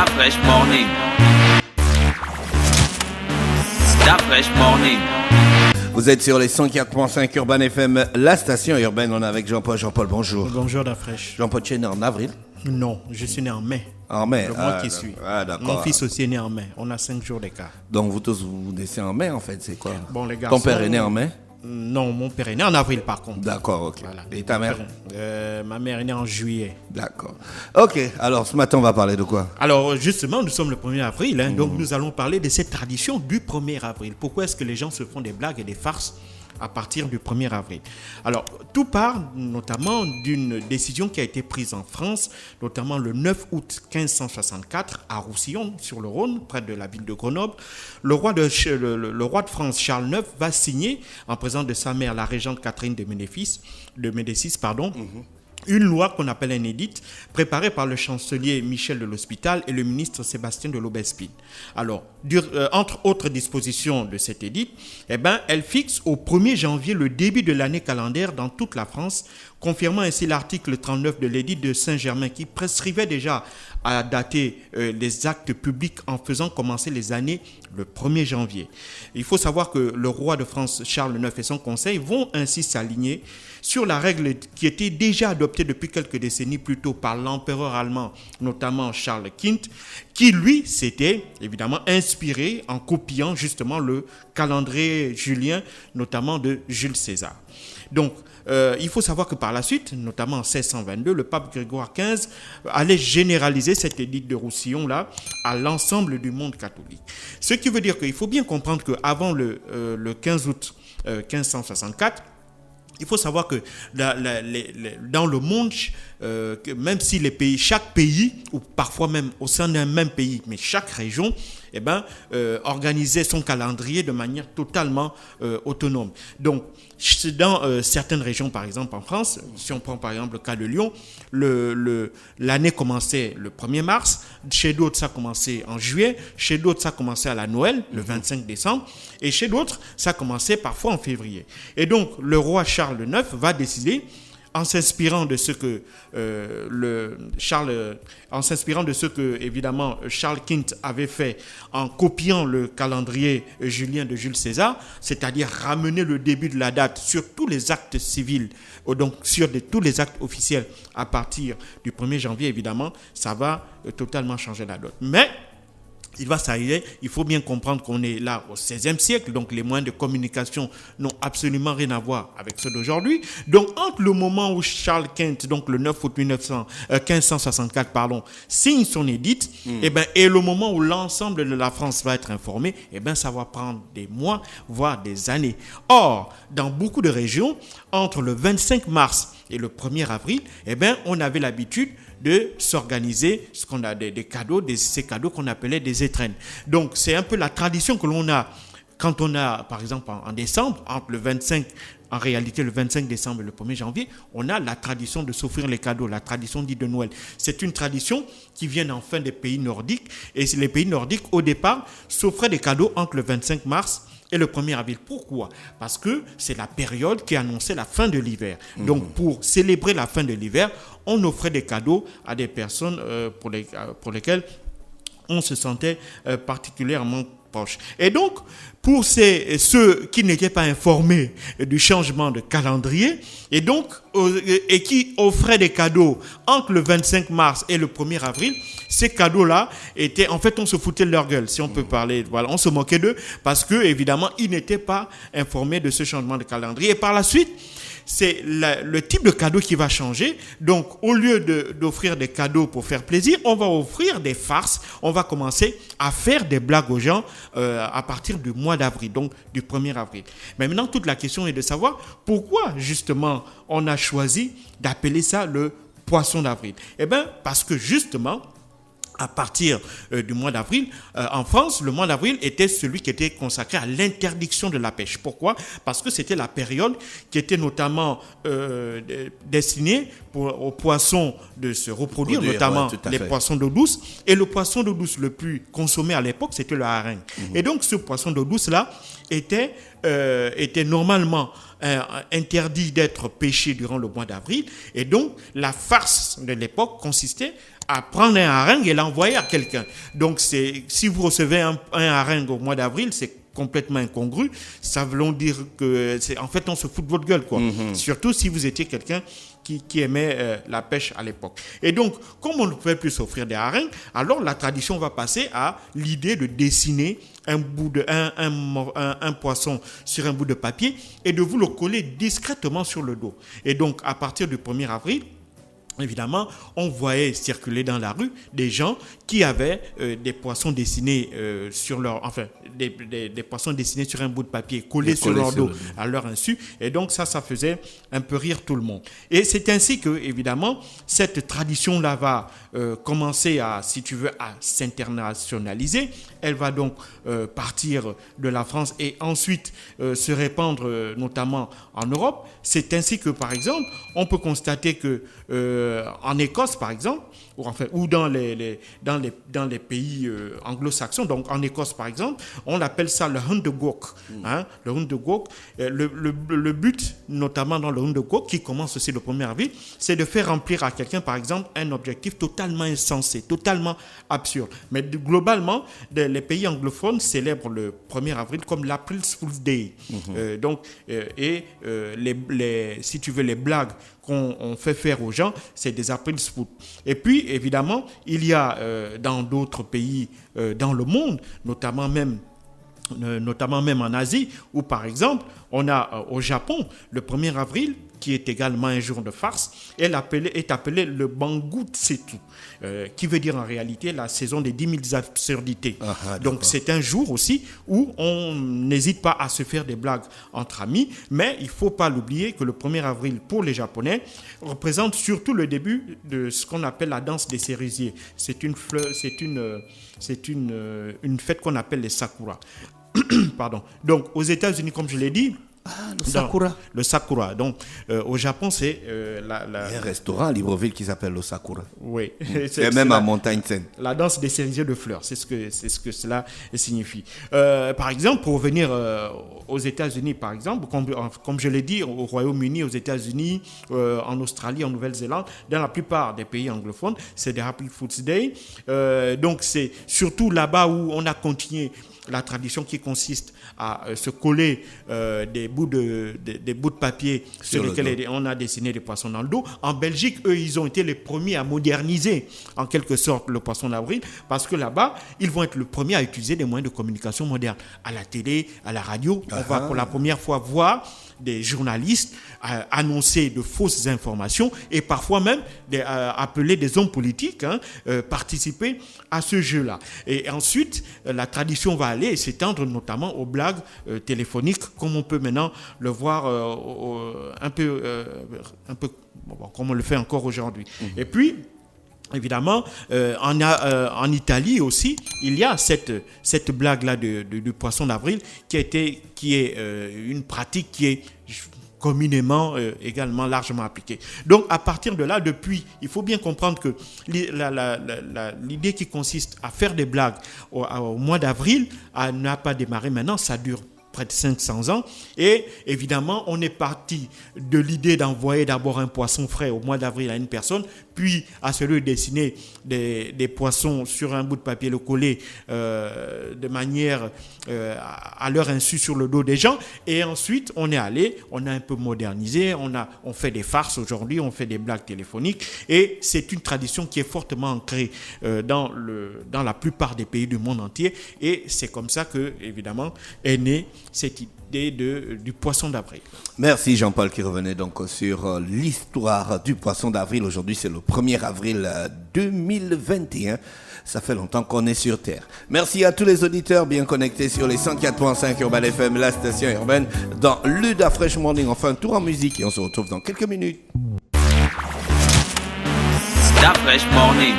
Fresh Morning. La Fresh Morning. Vous êtes sur les 104.5 Urban FM, la station urbaine. On est avec Jean-Paul. Jean-Paul, bonjour. Bonjour, la Fresh. Jean-Paul, tu es né en avril? Non, je suis né en mai. En mai? Le mois qui suit. Ah, d'accord. Mon fils aussi est né en mai. On a 5 jours d'écart. Donc vous tous, vous naissez en mai en fait, c'est quoi? Bon, les garçons, ton père est né en mai? Non, mon père est né en avril par contre. D'accord, ok. Voilà. Et ta mère? Ma mère est née en juillet. D'accord. Ok, alors ce matin on va parler de quoi? Alors justement, nous sommes le 1er avril, donc nous allons parler de cette tradition du 1er avril. Pourquoi est-ce que les gens se font des blagues et des farces à partir du 1er avril? Alors, tout part notamment d'une décision qui a été prise en France, notamment le 9 août 1564 à Roussillon, sur le Rhône, près de la ville de Grenoble. Le roi de France, Charles IX, va signer, en présence de sa mère, la régente Catherine de Médicis, une loi qu'on appelle un édit, préparée par le chancelier Michel de l'Hospital et le ministre Sébastien de l'Aubespine. Alors, entre autres dispositions de cet édit, elle fixe au 1er janvier le début de l'année calendaire dans toute la France, confirmant ainsi l'article 39 de l'édit de Saint-Germain qui prescrivait déjà à dater les actes publics en faisant commencer les années le 1er janvier. Il faut savoir que le roi de France, Charles IX, et son conseil vont ainsi s'aligner sur la règle qui était déjà adoptée depuis quelques décennies plus tôt par l'empereur allemand, notamment Charles V, qui lui s'était évidemment inspiré en copiant justement le calendrier julien, notamment de Jules César. Donc, il faut savoir que par la suite, notamment en 1622, le pape Grégoire XV allait généraliser cet édit de Roussillon-là à l'ensemble du monde catholique. Ce qui veut dire qu'il faut bien comprendre qu'avant le 15 août 1564, il faut savoir que dans le monde, même si chaque pays, ou parfois même au sein d'un même pays, mais chaque région, organisait son calendrier de manière totalement autonome. Donc, dans certaines régions, par exemple en France, si on prend par exemple le cas de Lyon, l'année commençait le 1er mars, chez d'autres ça commençait en juillet, chez d'autres ça commençait à la Noël, le 25 décembre, et chez d'autres ça commençait parfois en février. Et donc le roi Charles IX va décider, en s'inspirant de ce que évidemment Charles V avait fait en copiant le calendrier julien de Jules César, c'est-à-dire ramener le début de la date sur tous les actes civils, donc sur tous les actes officiels à partir du 1er janvier, évidemment, ça va totalement changer la donne. Mais il faut bien comprendre qu'on est là au XVIe siècle, donc les moyens de communication n'ont absolument rien à voir avec ceux d'aujourd'hui. Donc, entre le moment où Charles V, donc le 9 août 1564, signe son édit, et le moment où l'ensemble de la France va être informé, ça va prendre des mois, voire des années. Or, dans beaucoup de régions, entre le 25 mars et le 1er avril, on avait l'habitude de s'organiser ce qu'on a des cadeaux, ces cadeaux qu'on appelait des étrennes. Donc c'est un peu la tradition que l'on a quand on a, par exemple en décembre, entre le 25, en réalité le 25 décembre et le 1er janvier, on a la tradition de s'offrir les cadeaux, la tradition dite de Noël. C'est une tradition qui vient enfin des pays nordiques, et les pays nordiques au départ s'offraient des cadeaux entre le 25 mars et le 1er avril. Pourquoi? Parce que c'est la période qui annonçait la fin de l'hiver. Donc, pour célébrer la fin de l'hiver, on offrait des cadeaux à des personnes pour lesquelles on se sentait particulièrement proche. Et donc, pour ceux qui n'étaient pas informés du changement de calendrier et qui offraient des cadeaux entre le 25 mars et le 1er avril, ces cadeaux-là étaient, en fait, on se foutait de leur gueule, si on peut parler, voilà, on se moquait d'eux parce que, évidemment, ils n'étaient pas informés de ce changement de calendrier. Et par la suite, c'est le type de cadeau qui va changer. Donc, au lieu d'offrir des cadeaux pour faire plaisir, on va offrir des farces. On va commencer à faire des blagues aux gens à partir du mois d'avril, donc du 1er avril. Mais maintenant, toute la question est de savoir pourquoi, justement, on a choisi d'appeler ça le poisson d'avril. Parce que, justement, à partir du mois d'avril, en France, le mois d'avril était celui qui était consacré à l'interdiction de la pêche. Pourquoi? Parce que c'était la période qui était notamment destinée aux poissons de se reproduire, notamment les poissons d'eau douce. Et le poisson d'eau douce le plus consommé à l'époque, c'était le hareng. Et donc, ce poisson d'eau douce-là était normalement interdit d'être pêché durant le mois d'avril. Et donc, la farce de l'époque consistait à prendre un hareng et l'envoyer à quelqu'un. Donc, si vous recevez un hareng au mois d'avril, c'est complètement incongru. Ça veut dire que, en fait, on se fout de votre gueule, quoi. Surtout si vous étiez quelqu'un qui aimait la pêche à l'époque. Et donc, comme on ne pouvait plus s'offrir des harengs, alors la tradition va passer à l'idée de dessiner un poisson sur un bout de papier et de vous le coller discrètement sur le dos. Et donc, à partir du 1er avril, évidemment, on voyait circuler dans la rue des gens qui avaient des poissons dessinés sur leur, enfin, des poissons dessinés sur un bout de papier collés sur leur dos à leur insu. Et donc ça faisait un peu rire tout le monde. Et c'est ainsi que, évidemment, cette tradition-là va commencer à, si tu veux, à s'internationaliser. Elle va donc partir de la France et ensuite se répandre notamment en Europe. C'est ainsi que, par exemple, on peut constater que en Écosse, par exemple, ou dans les pays anglo-saxons, donc en Écosse, par exemple, on appelle ça le hunt de gowk. Le hunt de gowk, le but, notamment dans le hunt de gowk, qui commence aussi le 1er avril, c'est de faire remplir à quelqu'un, par exemple, un objectif totalement insensé, totalement absurde. Mais globalement, les pays anglophones célèbrent le 1er avril comme l'April Fool's Day. Si tu veux, les blagues qu'on fait faire aux gens, c'est des April Fools. Et puis, évidemment, il y a dans d'autres pays dans le monde, notamment même en Asie, où par exemple, on a au Japon, le 1er avril, qui est également un jour de farce, est appelé le Bangutsetu, qui veut dire en réalité la saison des 10 000 absurdités. Donc c'est un jour aussi où on n'hésite pas à se faire des blagues entre amis, mais il ne faut pas l'oublier que le 1er avril pour les Japonais représente surtout le début de ce qu'on appelle la danse des cerisiers. C'est une fête qu'on appelle les sakura. Pardon. Donc aux États-Unis, comme je l'ai dit, le sakura. Donc, au Japon, c'est il y a un restaurant à Libreville qui s'appelle le Sakura. Oui. Et même à Montagne-Sainte. La danse des cerisiers de fleurs, c'est ce que cela signifie. Par exemple, pour venir aux États-Unis, par exemple, comme je l'ai dit, au Royaume-Uni, aux États-Unis, en Australie, en Nouvelle-Zélande, dans la plupart des pays anglophones, c'est des Happy Foods Day. Donc, c'est surtout là-bas où on a continué la tradition qui consiste à se coller des bouts de papier sur lesquels on a dessiné des poissons dans le dos. En Belgique, eux, ils ont été les premiers à moderniser en quelque sorte le poisson d'avril, parce que là-bas, ils vont être les premiers à utiliser des moyens de communication modernes. À la télé, à la radio, on va pour la première fois voir des journalistes annoncer de fausses informations et parfois même appeler des hommes politiques participer à ce jeu-là. Et ensuite, la tradition va aller et s'étendre notamment aux blagues téléphoniques, comme on peut maintenant le voir un peu comme on le fait encore aujourd'hui. Et puis, évidemment, en Italie aussi, il y a cette blague-là du poisson d'avril qui est une pratique qui est communément également largement appliquée. Donc, à partir de là, il faut bien comprendre que l'idée qui consiste à faire des blagues au mois d'avril n'a pas démarré maintenant, ça dure près de 500 ans. Et évidemment, on est parti de l'idée d'envoyer d'abord un poisson frais au mois d'avril à une personne, puis à celui de dessiner des poissons sur un bout de papier, le coller de manière à leur insu sur le dos des gens. Et ensuite, on a un peu modernisé, on fait des farces aujourd'hui, on fait des blagues téléphoniques. Et c'est une tradition qui est fortement ancrée dans la plupart des pays du monde entier. Et c'est comme ça que, évidemment, est née cette idée du poisson d'avril. Merci Jean-Paul qui revenait donc sur l'histoire du poisson d'avril. Aujourd'hui, c'est le 1er avril 2021. Ça fait longtemps qu'on est sur Terre. Merci à tous les auditeurs bien connectés sur les 104.5 Urban FM, la station urbaine, dans le Da Fresh Morning. On fait un tour en musique et on se retrouve dans quelques minutes. Da Fresh Morning.